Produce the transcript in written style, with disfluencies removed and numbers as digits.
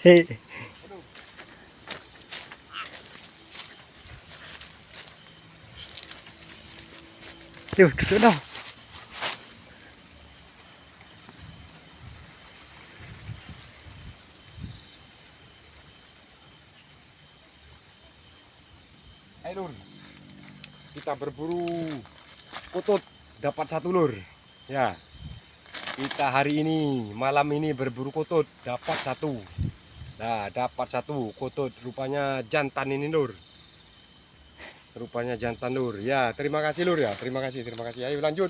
Hei. Tuh, duduk dong. Ayo lur, kita berburu kutut, dapat satu lur. Ya, kita hari ini malam ini berburu kutut, dapat satu. Nah, dapat satu kutut, rupanya jantan ini lur. Rupanya jantan lur. Ya, terima kasih lur ya, terima kasih. Ayo lanjut.